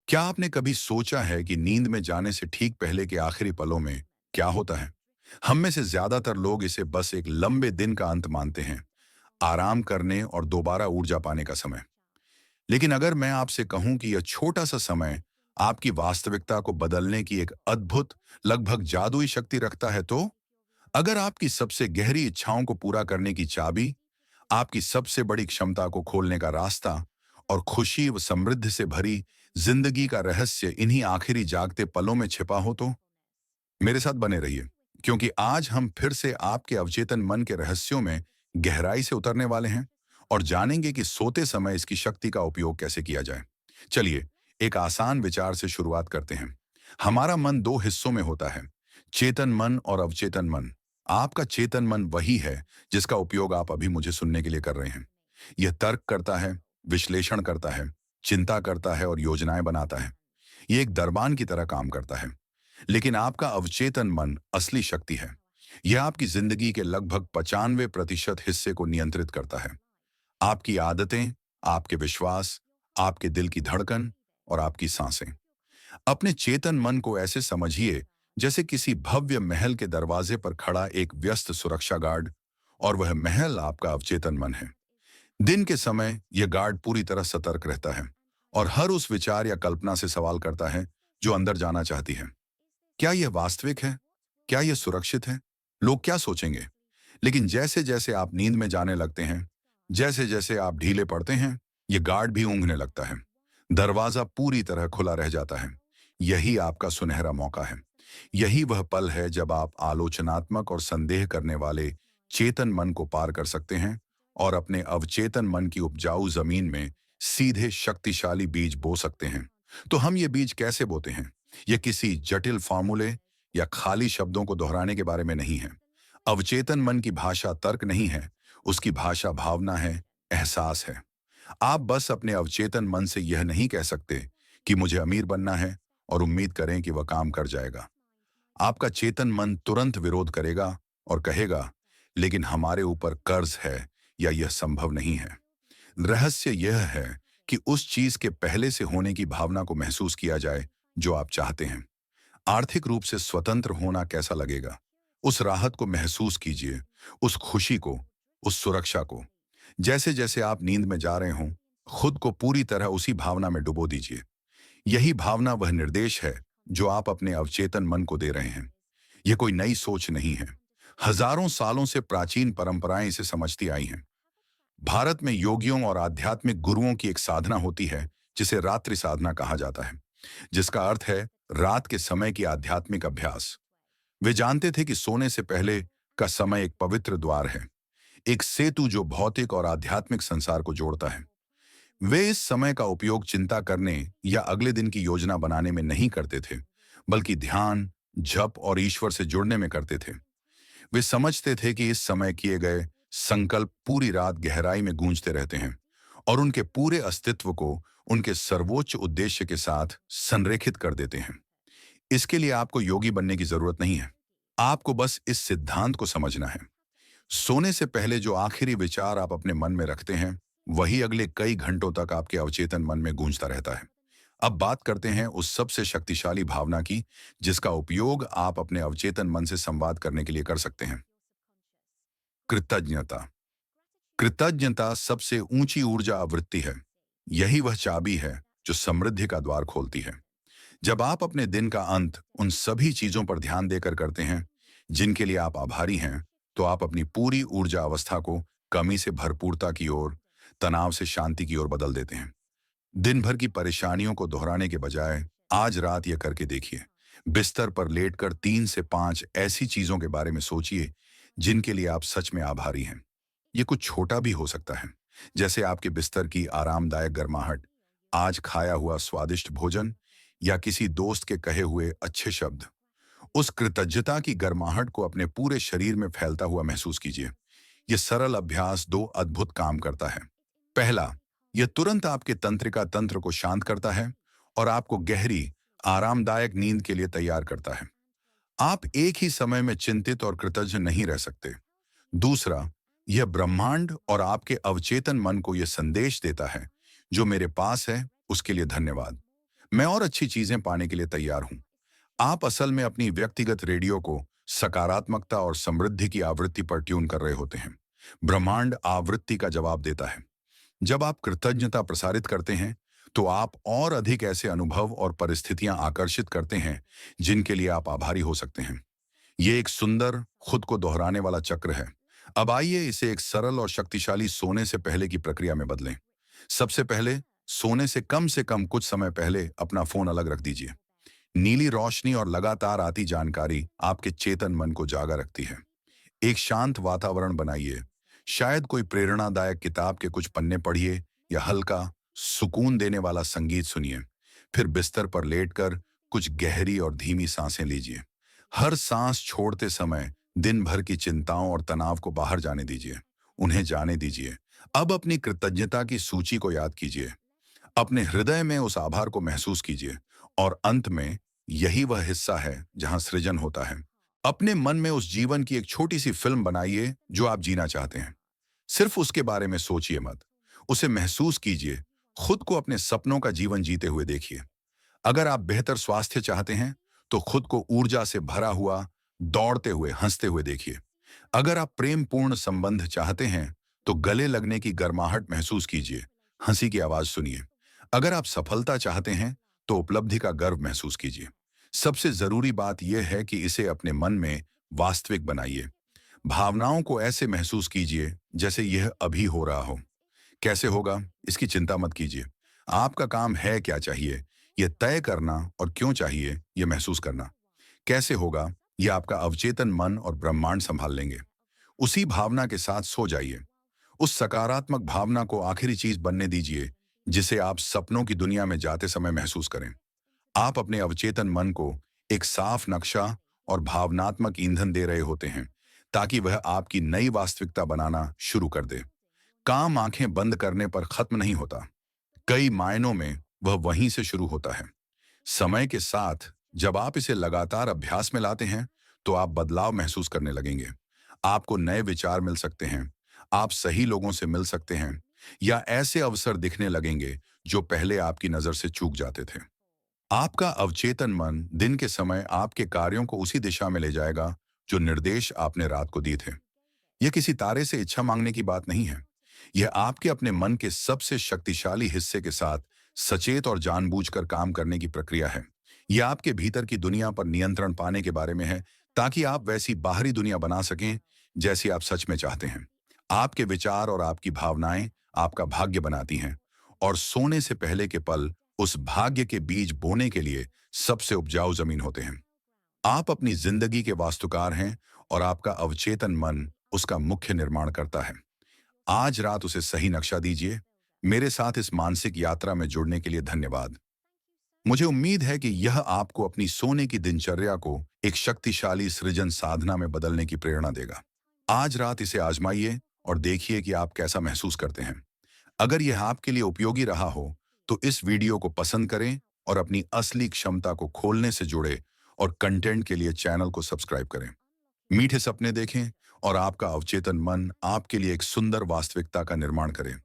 क्या आपने कभी सोचा है कि नींद में जाने से ठीक पहले के आखिरी पलों में क्या होता है? हम में से ज्यादातर लोग इसे बस एक लंबे दिन का अंत मानते हैं, आराम करने और दोबारा ऊर्जा पाने का समय। लेकिन अगर मैं आपसे कहूं कि यह छोटा सा समय आपकी वास्तविकता को बदलने की एक अद्भुत, लगभग जादुई शक्ति रखता है, तो अगर आपकी सबसे गहरी इच्छाओं को पूरा करने की चाबी, आपकी सबसे बड़ी क्षमता को खोलने का रास्ता और खुशी व समृद्धि से भरी जिंदगी का रहस्य इन्हीं आखिरी जागते पलों में छिपा हो, तो मेरे साथ बने रहिए, क्योंकि आज हम फिर से आपके अवचेतन मन के रहस्यों में गहराई से उतरने वाले हैं और जानेंगे कि सोते समय इसकी शक्ति का उपयोग कैसे किया जाए। चलिए, एक आसान विचार से शुरुआत करते हैं। हमारा मन दो हिस्सों में होता है, चेतन मन और अवचेतन मन। आपका चेतन मन वही है जिसका उपयोग आप अभी मुझे सुनने के लिए कर रहे हैं। यह तर्क करता है, विश्लेषण करता है, चिंता करता है और योजनाएं बनाता है। ये एक दरबान की तरह काम करता है। लेकिन आपका अवचेतन मन असली शक्ति है। यह आपकी जिंदगी के लगभग 95% हिस्से को नियंत्रित करता है। आपकी आदतें, आपके विश्वास, आपके दिल की धड़कन और आपकी सांसें। अपने चेतन मन को ऐसे समझिए जैसे किसी भव्य महल के दरवाजे पर खड़ा एक व्यस्त सुरक्षा गार्ड, और वह महल आपका अवचेतन मन है। दिन के समय यह गार्ड पूरी तरह सतर्क रहता है और हर उस विचार या कल्पना से सवाल करता है जो अंदर जाना चाहती है। क्या यह वास्तविक है? क्या यह सुरक्षित है? लोग क्या सोचेंगे? लेकिन जैसे जैसे आप नींद में जाने लगते हैं, जैसे जैसे आप ढीले पड़ते हैं, यह गार्ड भी ऊँघने लगता है। दरवाजा पूरी तरह खुला रह जाता है। यही आपका सुनहरा मौका है। यही वह पल है जब आप आलोचनात्मक और संदेह करने वाले चेतन मन को पार कर सकते हैं और अपने अवचेतन मन की उपजाऊ जमीन में सीधे शक्तिशाली बीज बो सकते हैं। तो हम ये बीज कैसे बोते हैं? ये किसी जटिल फॉर्मूले या खाली शब्दों को दोहराने के बारे में नहीं है। अवचेतन मन की भाषा तर्क नहीं है, उसकी भाषा भावना है, एहसास है। आप बस अपने अवचेतन मन से यह नहीं कह सकते कि मुझे अमीर बनना है और उम्मीद करें कि वह काम कर जाएगा। आपका चेतन मन तुरंत विरोध करेगा और कहेगा, लेकिन हमारे ऊपर कर्ज है या यह संभव नहीं है। रहस्य यह है कि उस चीज के पहले से होने की भावना को महसूस किया जाए जो आप चाहते हैं। आर्थिक रूप से स्वतंत्र होना कैसा लगेगा? उस राहत को महसूस कीजिए, उस खुशी को, उस सुरक्षा को। जैसे जैसे आप नींद में जा रहे हों, खुद को पूरी तरह उसी भावना में डुबो दीजिए। यही भावना वह निर्देश है जो आप अपने अवचेतन मन को दे रहे हैं। यह कोई नई सोच नहीं है। हजारों सालों से प्राचीन परंपराएं इसे समझती आई हैं। भारत में योगियों और आध्यात्मिक गुरुओं की एक साधना होती है जिसे रात्रि साधना कहा जाता है, जिसका अर्थ है रात के समय की आध्यात्मिक अभ्यास। वे जानते थे कि सोने से पहले का समय एक पवित्र द्वार है, एक सेतु जो भौतिक और आध्यात्मिक संसार को जोड़ता है। वे इस समय का उपयोग चिंता करने या अगले दिन की योजना बनाने में नहीं करते थे, बल्कि ध्यान, जप और ईश्वर से जुड़ने में करते थे। वे समझते थे कि इस समय किए गए संकल्प पूरी रात गहराई में गूंजते रहते हैं और उनके पूरे अस्तित्व को उनके सर्वोच्च उद्देश्य के साथ संरेखित कर देते हैं। इसके लिए आपको योगी बनने की जरूरत नहीं है। आपको बस इस सिद्धांत को समझना है। सोने से पहले जो आखिरी विचार आप अपने मन में रखते हैं, वही अगले कई घंटों तक आपके अवचेतन मन में गूंजता रहता है। अब बात करते हैं उस सबसे शक्तिशाली भावना की जिसका उपयोग आप अपने अवचेतन मन से संवाद करने के लिए कर सकते हैं। कृतज्ञता। कृतज्ञता सबसे ऊंची ऊर्जा आवृत्ति है। यही वह चाबी है जो समृद्धि का द्वार खोलती है। जब आप अपने दिन का अंत उन सभी चीजों पर ध्यान देकर करते हैं जिनके लिए आप आभारी हैं, तो आप अपनी पूरी ऊर्जा अवस्था को कमी से भरपूरता की ओर, तनाव से शांति की ओर बदल देते हैं। दिन भर की परेशानियों को दोहराने के बजाय आज रात यह करके देखिए। बिस्तर पर लेटकर 3 से 5 ऐसी चीजों के बारे में सोचिए जिनके लिए आप सच में आभारी हैं। ये कुछ छोटा भी हो सकता है, जैसे आपके बिस्तर की आरामदायक गर्माहट, आज खाया हुआ स्वादिष्ट भोजन या किसी दोस्त के कहे हुए अच्छे शब्द। उस कृतज्ञता की गर्माहट को अपने पूरे शरीर में फैलता हुआ महसूस कीजिए। यह सरल अभ्यास दो अद्भुत काम करता है। पहला, यह तुरंत आपके तंत्रिका तंत्र को शांत करता है और आपको गहरी, आरामदायक नींद के लिए तैयार करता है। आप एक ही समय में चिंतित और कृतज्ञ नहीं रह सकते। दूसरा, यह ब्रह्मांड और आपके अवचेतन मन को यह संदेश देता है, जो मेरे पास है उसके लिए धन्यवाद। मैं और अच्छी चीजें पाने के लिए तैयार हूं। आप असल में अपनी व्यक्तिगत रेडियो को सकारात्मकता और समृद्धि की आवृत्ति पर ट्यून कर रहे होते हैं। ब्रह्मांड आवृत्ति का जवाब देता है। जब आप कृतज्ञता प्रसारित करते हैं तो आप और अधिक ऐसे अनुभव और परिस्थितियां आकर्षित करते हैं जिनके लिए आप आभारी हो सकते हैं। ये एक सुंदर, खुद को दोहराने वाला चक्र है। अब आइए इसे एक सरल और शक्तिशाली सोने से पहले की प्रक्रिया में बदलें। सबसे पहले, सोने से कम कुछ समय पहले अपना फोन अलग रख दीजिए। नीली रोशनी और लगातार आती जानकारी आपके चेतन मन को जागा रखती है। एक शांत वातावरण बनाइए। शायद कोई प्रेरणादायक किताब के कुछ पन्ने पढ़िए या हल्का, सुकून देने वाला संगीत सुनिए। फिर बिस्तर पर लेटकर कुछ गहरी और धीमी सांसें लीजिए। हर सांस छोड़ते समय दिन भर की चिंताओं और तनाव को बाहर जाने दीजिए। उन्हें जाने दीजिए। अब अपनी कृतज्ञता की सूची को याद कीजिए। अपने हृदय में उस आभार को महसूस कीजिए। और अंत में, यही वह हिस्सा है जहां सृजन होता है। अपने मन में उस जीवन की एक छोटी सी फिल्म बनाइए जो आप जीना चाहते हैं। सिर्फ उसके बारे में सोचिए मत, उसे महसूस कीजिए। खुद को अपने सपनों का जीवन जीते हुए देखिए। अगर आप बेहतर स्वास्थ्य चाहते हैं तो खुद को ऊर्जा से भरा हुआ, दौड़ते हुए, हंसते हुए देखिए। अगर आप प्रेम पूर्ण संबंध चाहते हैं तो गले लगने की गर्माहट महसूस कीजिए, हंसी की आवाज सुनिए। अगर आप सफलता चाहते हैं तो उपलब्धि का गर्व महसूस कीजिए। सबसे जरूरी बात यह है कि इसे अपने मन में वास्तविक बनाइए। भावनाओं को ऐसे महसूस कीजिए जैसे यह अभी हो रहा हो। कैसे होगा, इसकी चिंता मत कीजिए। आपका काम है क्या चाहिए यह तय करना, और क्यों चाहिए यह महसूस करना। कैसे होगा, यह आपका अवचेतन मन और ब्रह्मांड संभाल लेंगे। उसी भावना के साथ सो जाइए। उस सकारात्मक भावना को आखिरी चीज बनने दीजिए जिसे आप सपनों की दुनिया में जाते समय महसूस करें। आप अपने अवचेतन मन को एक साफ नक्शा और भावनात्मक ईंधन दे रहे होते हैं ताकि वह आपकी नई वास्तविकता बनाना शुरू कर दे। काम आंखें बंद करने पर खत्म नहीं होता। कई मायनों में वह वहीं से शुरू होता है। समय के साथ जब आप इसे लगातार अभ्यास में लाते हैं तो आप बदलाव महसूस करने लगेंगे। आपको नए विचार मिल सकते हैं, आप सही लोगों से मिल सकते हैं, या ऐसे अवसर दिखने लगेंगे जो पहले आपकी नजर से चूक जाते थे। आपका अवचेतन मन दिन के समय आपके कार्यों को उसी दिशा में ले जाएगा जो निर्देश आपने रात को दिए थे। यह किसी तारे से इच्छा मांगने की बात नहीं है। यह आपके अपने मन के सबसे शक्तिशाली हिस्से के साथ सचेत और जानबूझकर काम करने की प्रक्रिया है। यह आपके भीतर की दुनिया पर नियंत्रण पाने के बारे में है ताकि आप वैसी बाहरी दुनिया बना सकें जैसी आप सच में चाहते हैं। आपके विचार और आपकी भावनाएं आपका भाग्य बनाती हैं, और सोने से पहले के पल उस भाग्य के बीज बोने के लिए सबसे उपजाऊ जमीन होते हैं। आप अपनी जिंदगी के वास्तुकार हैं और आपका अवचेतन मन उसका मुख्य निर्माण करता है। आज रात उसे सही नक्शा दीजिए। मेरे साथ इस मानसिक यात्रा में जुड़ने के लिए धन्यवाद। मुझे उम्मीद है कि यह आपको अपनी सोने की दिनचर्या को एक शक्तिशाली सृजन साधना में बदलने की प्रेरणा देगा। आज रात इसे आजमाइए और देखिए कि आप कैसा महसूस करते हैं। अगर यह आपके लिए उपयोगी रहा हो तो इस वीडियो को पसंद करें और अपनी असली क्षमता को खोलने से जुड़े और कंटेंट के लिए चैनल को सब्सक्राइब करें। मीठे सपने देखें और आपका अवचेतन मन आपके लिए एक सुंदर वास्तविकता का निर्माण करें।